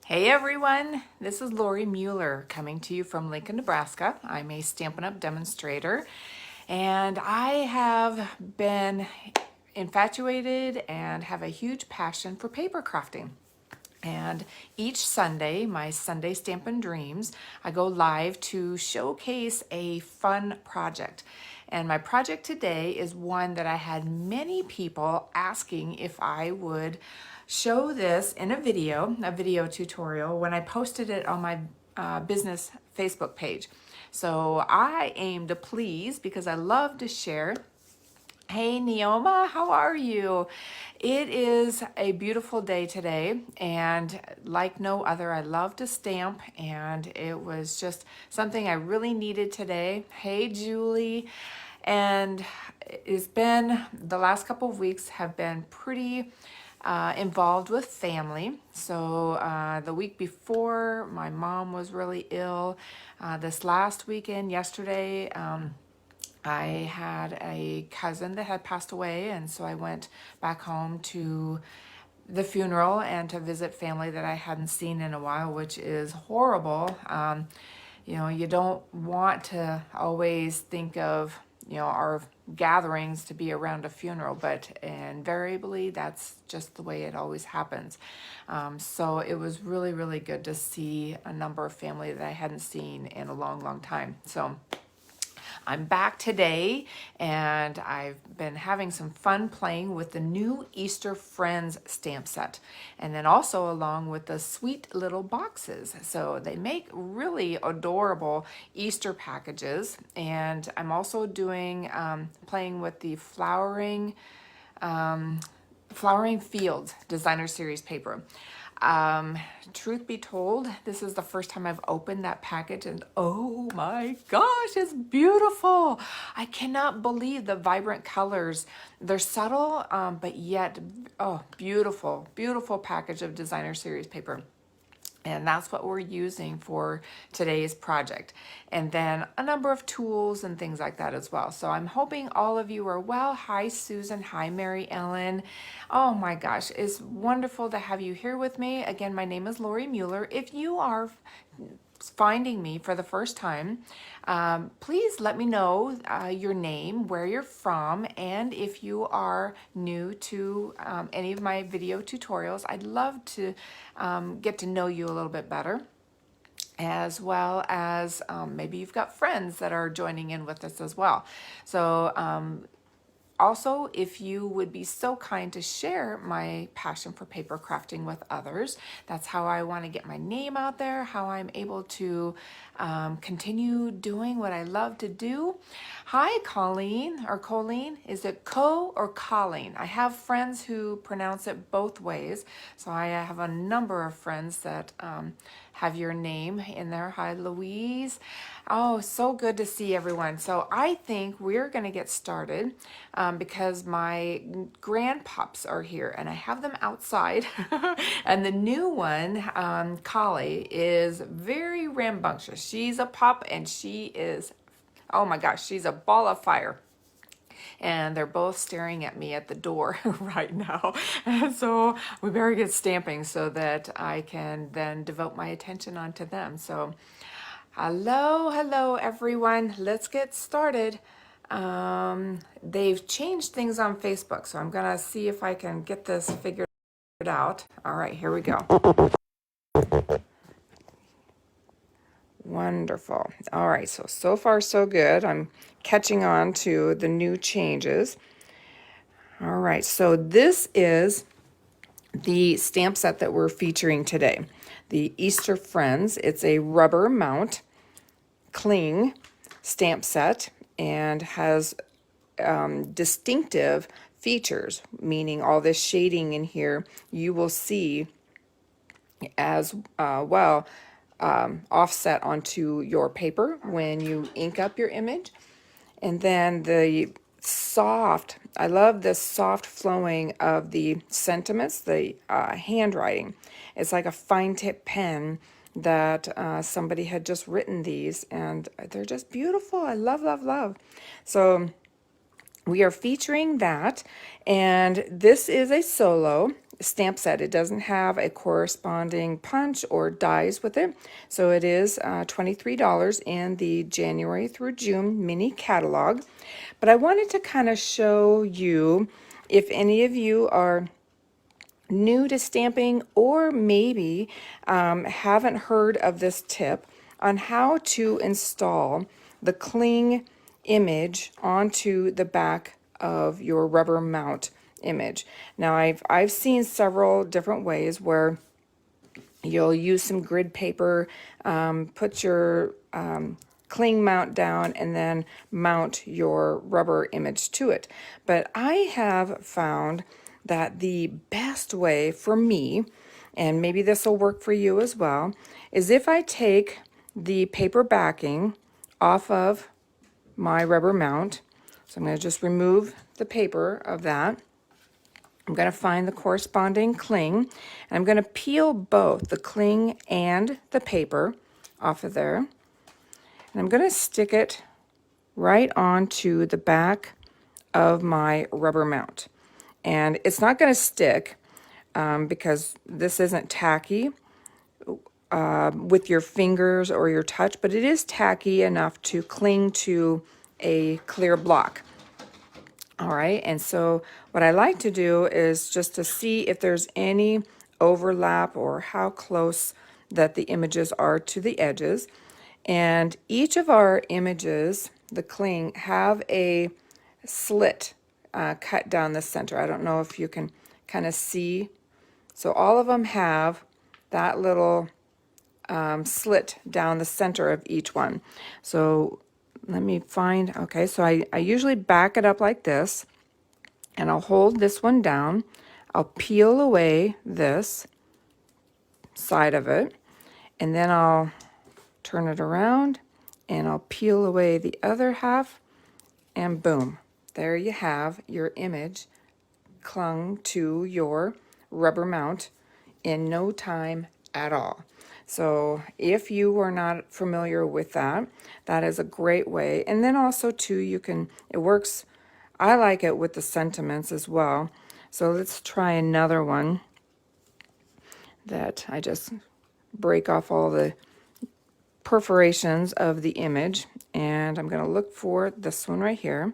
Hey everyone, this is Lori Mueller coming to you from Lincoln, Nebraska. I'm a Stampin' Up! Demonstrator, and I have been infatuated and have a huge passion for paper crafting. And each Sunday, my Sunday Stampin' Dreams, I go live to showcase a fun project. And my project today is one that I had many people asking if I would show this in a video tutorial, when I posted it on my business Facebook page. So I aim to please because I love to share. Hey Neoma, how are you? It is a beautiful day today, and like no other, I love to stamp, and it was just something I really needed today. Hey Julie, and it's been, the last couple of weeks have been pretty involved with family. So the week before, my mom was really ill. This last weekend, yesterday, I had a cousin that had passed away, and so I went back home to the funeral and to visit family that I hadn't seen in a while, which is horrible. You know, you don't want to always think of, you know, our gatherings to be around a funeral, but invariably that's just the way it always happens. So it was really, really good to see a number of family that I hadn't seen in a long, long time. So I'm back today, and I've been having some fun playing with the new Easter Friends stamp set, and then also along with the sweet little boxes. So they make really adorable Easter packages, and I'm also doing playing with the Flowering Fields Designer Series paper. Truth be told, this is the first time I've opened that package, and oh my gosh, it's beautiful. I cannot believe the vibrant colors. They're subtle, but yet, oh, beautiful, beautiful package of Designer Series paper. And that's what we're using for today's project. And then a number of tools and things like that as well. So I'm hoping all of you are well. Hi, Susan. Hi, Mary Ellen. Oh my gosh, it's wonderful to have you here with me. Again, my name is Lori Mueller. If you are finding me for the first time, please let me know your name, where you're from, and if you are new to any of my video tutorials. I'd love to get to know you a little bit better, as well as maybe you've got friends that are joining in with us as well. So also, if you would be so kind to share my passion for paper crafting with others, that's how I want to get my name out there, how I'm able to continue doing what I love to do. Hi, Colleen, or Colleen. Is it Co or Colleen? I have friends who pronounce it both ways, so I have a number of friends that have your name in there. Hi, Louise. Oh, so good to see everyone. So I think we're going to get started because my grandpups are here, and I have them outside. And the new one, Collie, is very rambunctious. She's a pup, and she is, oh my gosh, she's a ball of fire. And they're both staring at me at the door right now. And so we better get stamping so that I can then devote my attention onto them. So hello everyone. Let's get started. They've changed things on Facebook, so I'm gonna see if I can get this figured out. All right, here we go. Wonderful. All right, so far so good. I'm catching on to the new changes. All right, so this is the stamp set that we're featuring today, the Easter Friends. It's a rubber mount cling stamp set and has distinctive features, meaning all this shading in here you will see as well offset onto your paper when you ink up your image. And then the soft, I love this soft flowing of the sentiments, the handwriting. It's like a fine tip pen that somebody had just written these, and they're just beautiful. I love. So we are featuring that, and this is a solo. stamp set. It doesn't have a corresponding punch or dies with it. So it is $23 in the January through June mini catalog. But I wanted to kind of show you, if any of you are new to stamping or maybe haven't heard of this tip on how to install the cling image onto the back of your rubber mount image. Now I've seen several different ways where you'll use some grid paper, put your cling mount down, and then mount your rubber image to it. But I have found that the best way for me, and maybe this will work for you as well, is if I take the paper backing off of my rubber mount. So I'm going to just remove the paper of that. I'm going to find the corresponding cling, and I'm going to peel both the cling and the paper off of there. And I'm going to stick it right onto the back of my rubber mount. And it's not going to stick because this isn't tacky with your fingers or your touch, but it is tacky enough to cling to a clear block. All right, and so what I like to do is just to see if there's any overlap or how close that the images are to the edges. And each of our images, the cling, have a slit cut down the center. I don't know if you can kind of see. So all of them have that little slit down the center of each one. So let me find, okay, so I usually back it up like this, and I'll hold this one down. I'll peel away this side of it, and then I'll turn it around, and I'll peel away the other half, and boom, there you have your image clung to your rubber mount in no time at all. So if you are not familiar with that, that is a great way. And then also too, you can, it works, I like it with the sentiments as well. So let's try another one that I just break off all the perforations of the image, and I'm going to look for this one right here.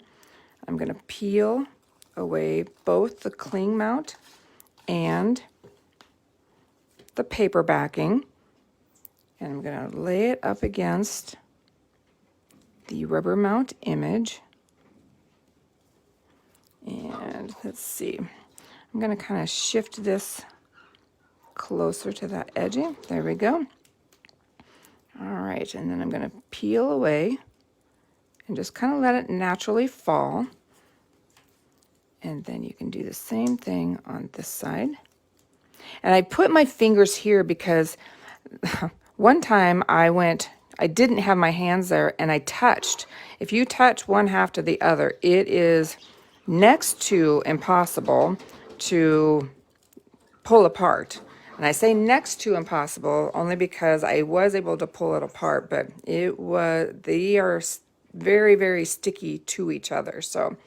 I'm going to peel away both the cling mount and the paper backing, and I'm going to lay it up against the rubber mount image. And let's see, I'm going to kind of shift this closer to that edging. There we go. All right, and then I'm going to peel away and just kind of let it naturally fall. And then you can do the same thing on this side. And I put my fingers here because one time I didn't have my hands there, and I touched. If you touch one half to the other, it is next to impossible to pull apart. And I say next to impossible only because I was able to pull it apart, but they are very, very sticky to each other. So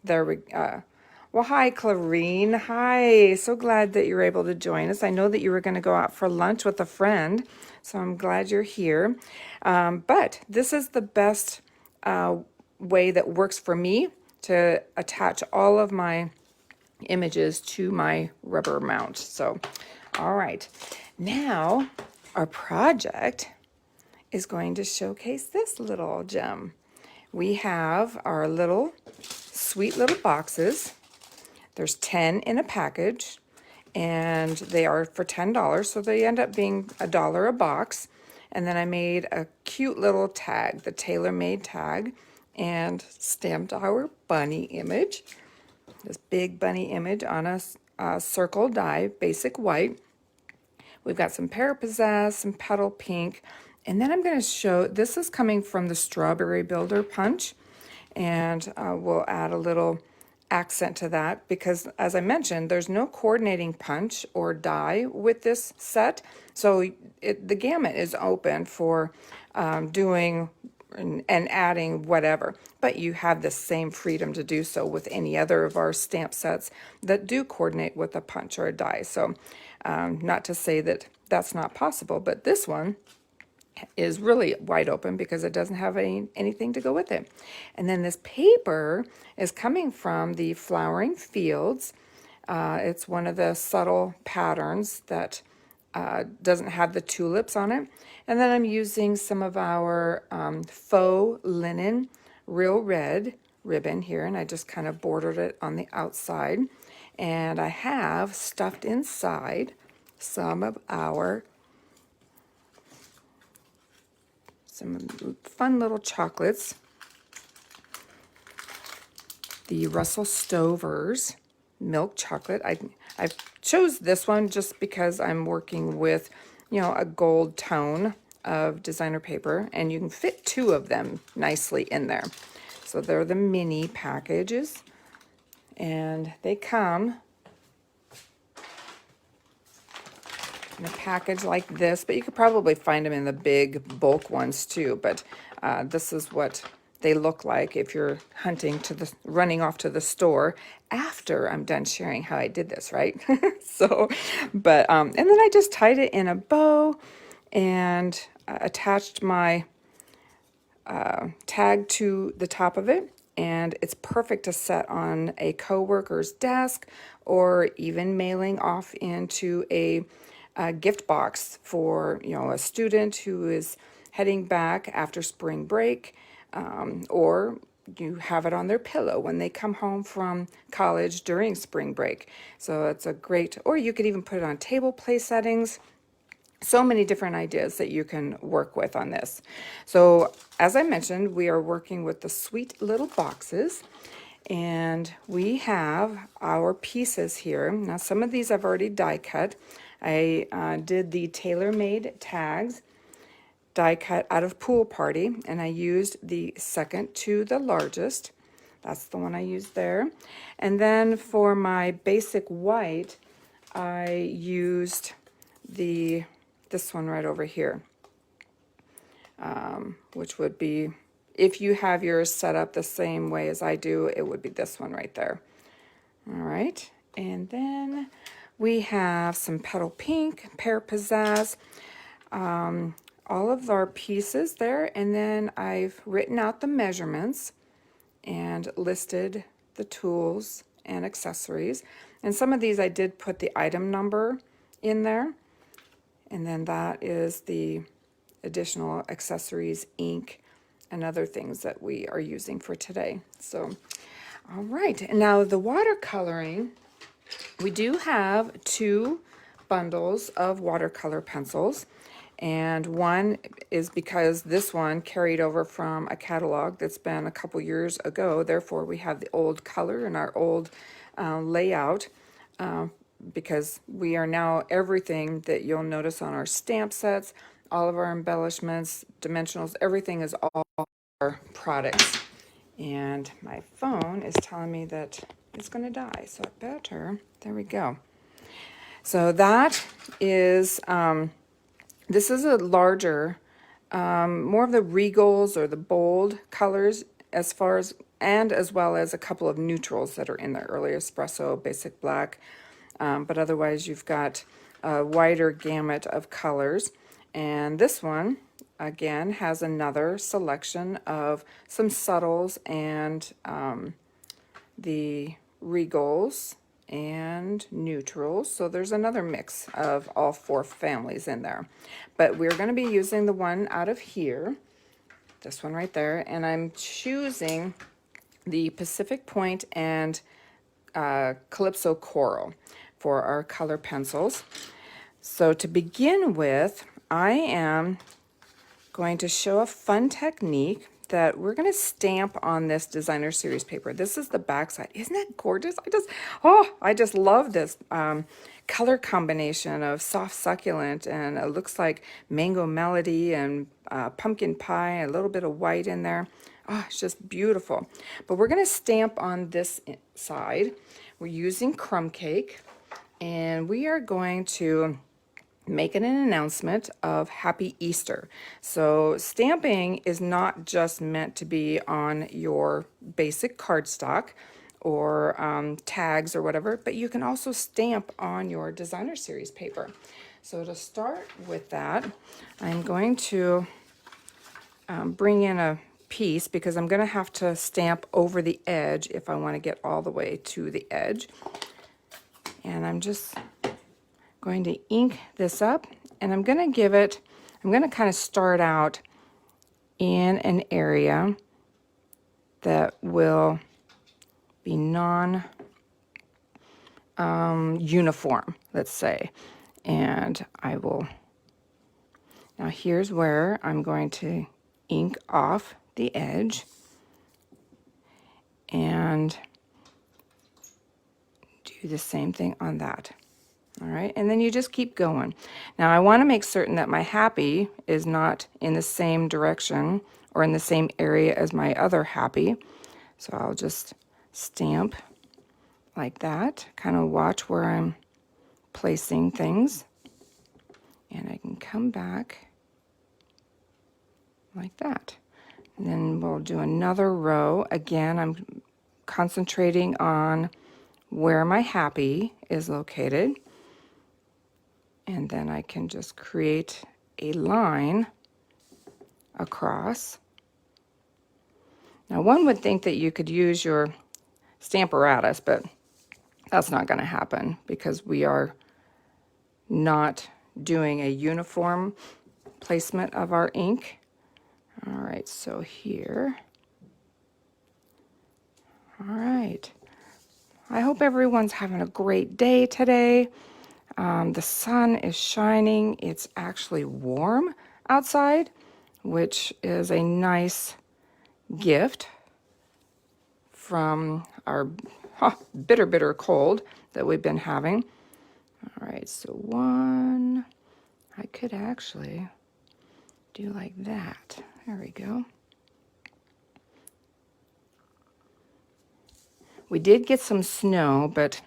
there we go. Well, hi, Clarine. Hi. So glad that you're able to join us. I know that you were going to go out for lunch with a friend, so I'm glad you're here. But this is the best way that works for me to attach all of my images to my rubber mount. So, all right. Now, our project is going to showcase this little gem. We have our little sweet little boxes. There's 10 in a package, and they are for $10, so they end up being $1 a box. And then I made a cute little tag, the tailor-made tag, and stamped our bunny image, this big bunny image on a circle die, basic white. We've got some Pear Pizzaz, some petal pink, and then I'm going to show, this is coming from the Strawberry Builder Punch, and we'll add a little accent to that because, as I mentioned, there's no coordinating punch or die with this set, so the gamut is open for doing and adding whatever, but you have the same freedom to do so with any other of our stamp sets that do coordinate with a punch or a die. So not to say that that's not possible, but this one is really wide open because it doesn't have anything to go with it. And then this paper is coming from the Flowering Fields. It's one of the subtle patterns that doesn't have the tulips on it. And then I'm using some of our faux linen real red ribbon here, and I just kind of bordered it on the outside. And I have stuffed inside some of our fun little chocolates. The Russell Stover's milk chocolate. I chose this one just because I'm working with, you know, a gold tone of designer paper, and you can fit 2 of them nicely in there. So they're the mini packages, and they come in a package like this, but you could probably find them in the big bulk ones too. But this is what they look like if you're running off to the store after I'm done sharing how I did this, right? So, but, and then I just tied it in a bow and attached my tag to the top of it. And it's perfect to set on a coworker's desk or even mailing off into a gift box for, you know, a student who is heading back after spring break, or you have it on their pillow when they come home from college during spring break. So it's a great, or you could even put it on table play settings. So many different ideas that you can work with on this. So as I mentioned, we are working with the sweet little boxes, and we have our pieces here. Now some of these I've already die cut. I did the tailor-made tags die cut out of Pool Party, and I used the second to the largest. That's the one I used there. And then for my basic white, I used this one right over here, which would be, if you have yours set up the same way as I do, it would be this one right there. All right, and then we have some Petal Pink, Pear Pizzaz, all of our pieces there, and then I've written out the measurements and listed the tools and accessories. And some of these I did put the item number in there, and then that is the additional accessories, ink, and other things that we are using for today. So, all right, and now the watercoloring, we do have 2 bundles of watercolor pencils, and one is because this one carried over from a catalog that's been a couple years ago. Therefore, we have the old color and our old layout, because we are now everything that you'll notice on our stamp sets, all of our embellishments, dimensionals, everything is all our products. And my phone is telling me that it's going to die, so I better, there we go. So that is, this is a larger, more of the regals or the bold colors as far as, and as well as a couple of neutrals that are in there, early espresso, basic black, but otherwise you've got a wider gamut of colors. And this one, again, has another selection of some subtles and the regals and neutrals. So there's another mix of all 4 families in there. But we're going to be using the one out of here, this one right there, and I'm choosing the Pacific Point and Calypso Coral for our color pencils. So to begin with, I am going to show a fun technique that we're going to stamp on this designer series paper. This is the back side. Isn't that gorgeous? I just love this color combination of soft succulent, and it looks like mango melody and pumpkin pie, a little bit of white in there. Oh, it's just beautiful. But we're going to stamp on this side. We're using crumb cake, and we are going to making an announcement of Happy Easter. So stamping is not just meant to be on your basic cardstock or tags or whatever, but you can also stamp on your designer series paper. So to start with that, I'm going to bring in a piece because I'm going to have to stamp over the edge if I want to get all the way to the edge. And I'm just going to ink this up, and I'm going to give it, I'm going to kind of start out in an area that will be non-uniform, let's say. And I will, now here's where I'm going to ink off the edge and do the same thing on that. All right, and then you just keep going. Now I want to make certain that my happy is not in the same direction or in the same area as my other happy. So I'll just stamp like that, kind of watch where I'm placing things. And I can come back like that. And then we'll do another row. Again, I'm concentrating on where my happy is located. And then I can just create a line across. Now one would think that you could use your Stamparatus, but that's not going to happen because we are not doing a uniform placement of our ink. All right, so here. All right. I hope everyone's having a great day today. The sun is shining. It's actually warm outside, which is a nice gift from our bitter cold that we've been having. All right, so one, I could actually do like that. There we go. We did get some snow, but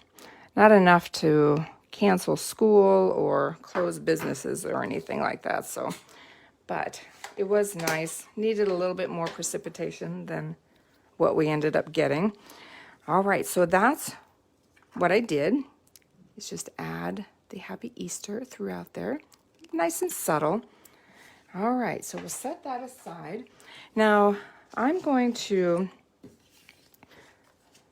not enough to cancel school or close businesses or anything like that. So, but it was nice. Needed a little bit more precipitation than what we ended up getting. All right, so that's what I did. Is just add the Happy Easter throughout there. Nice and subtle. All right, so we'll set that aside. Now, I'm going to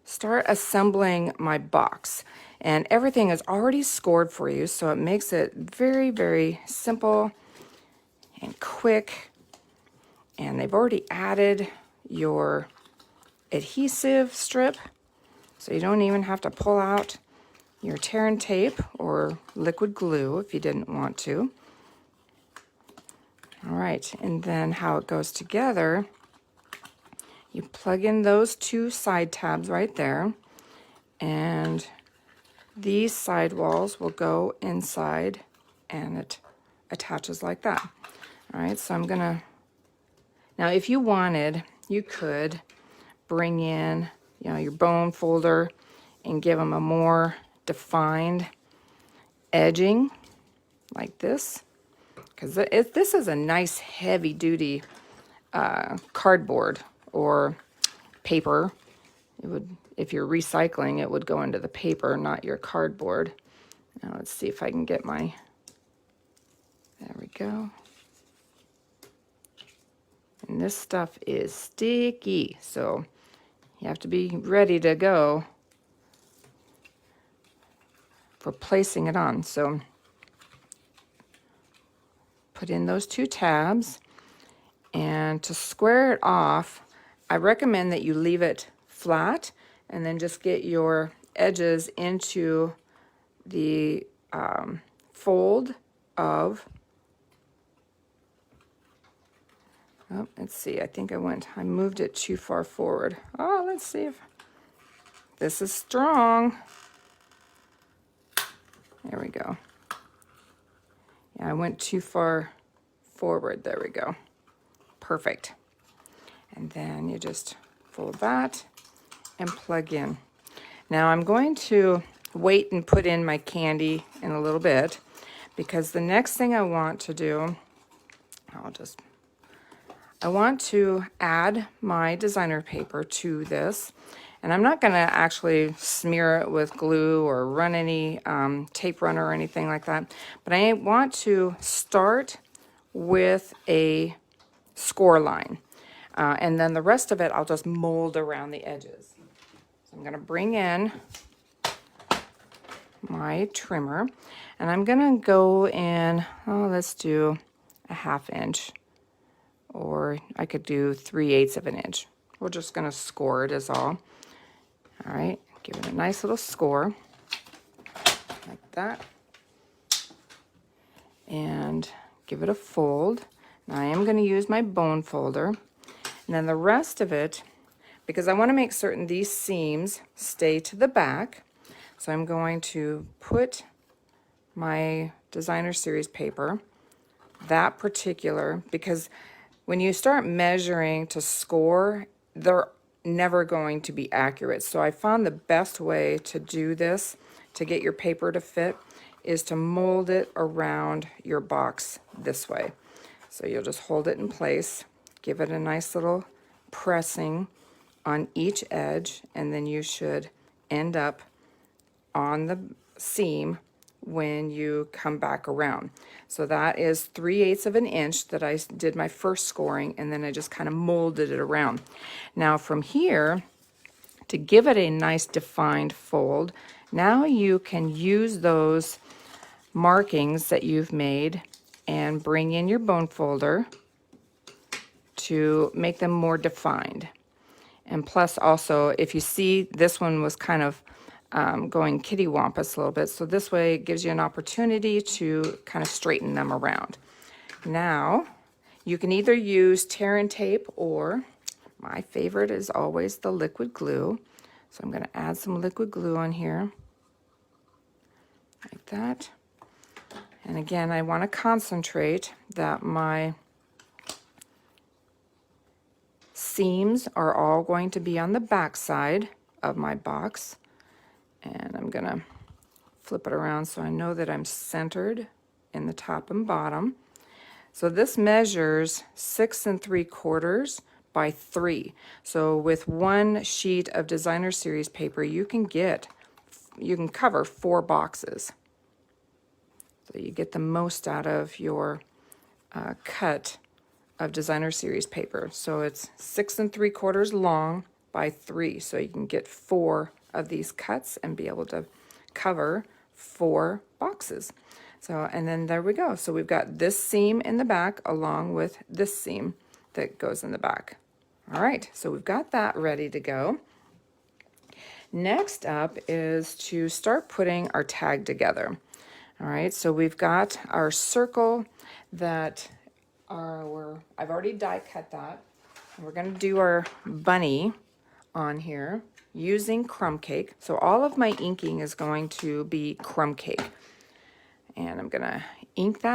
start assembling my box. And everything is already scored for you, so it makes it very simple and quick. And they've already added your adhesive strip, so you don't even have to pull out your tear and tape or liquid glue if you didn't want to. All right, and then how it goes together, you plug in those two side tabs right there, and these side walls will go inside and it attaches like that. All right, so I'm gonna, now if you wanted, you could bring in, you know, your bone folder and give them a more defined edging like this, because this is a nice heavy duty cardboard or paper. It would, if you're recycling, it would go into the paper, not your cardboard. Now let's see if I can get my, there we go. And this stuff is sticky, so you have to be ready to go for placing it on. So put in those two tabs, and to square it off, I recommend that you leave it flat and then just get your edges into the fold of, oh, let's see, I think I moved it too far forward. Oh, let's see if this is strong. There we go. Yeah, I went too far forward. There we go. Perfect. And then you just fold that and plug in. Now I'm going to wait and put in my candy in a little bit, because the next thing I want to do, I want to add my designer paper to this. And I'm not going to actually smear it with glue or run any tape runner or anything like that. But I want to start with a score line. And then the rest of it, I'll just mold around the edges. So I'm going to bring in my trimmer. And I'm going to go in, let's do a 1/2 inch. Or I could do 3/8 of an inch. We're just going to score it is all. All right, give it a nice little score, like that. And give it a fold. Now I am going to use my bone folder. And then the rest of it, because I want to make certain these seams stay to the back, so I'm going to put my designer series paper, that particular, because when you start measuring to score, they're never going to be accurate. So I found the best way to do this, to get your paper to fit, is to mold it around your box this way. So you'll just hold it in place, give it a nice little pressing on each edge, and then you should end up on the seam when you come back around. So that is 3/8 of an inch that I did my first scoring, and then I just kind of molded it around. Now from here, to give it a nice defined fold, now you can use those markings that you've made and bring in your bone folder to make them more defined. And plus also, if you see, this one was kind of going kittywampus a little bit, so this way it gives you an opportunity to kind of straighten them around. Now you can either use tear and tape, or my favorite is always the liquid glue. So I'm going to add some liquid glue on here like that. And again, I want to concentrate that my seams are all going to be on the back side of my box. And I'm going to flip it around so I know that I'm centered in the top and bottom. So this measures 6 3/4 by 3. So with one sheet of designer series paper, you can cover 4 boxes. So you get the most out of your cut of designer series paper. So it's 6 3/4 long by 3. So you can get 4 of these cuts and be able to cover 4 boxes. So, and then there we go. So we've got this seam in the back along with this seam that goes in the back. All right, so we've got that ready to go. Next up is to start putting our tag together. All right, so we've got our circle that I've already die cut that. We're going to do our bunny on here using crumb cake. So all of my inking is going to be crumb cake. And I'm going to ink that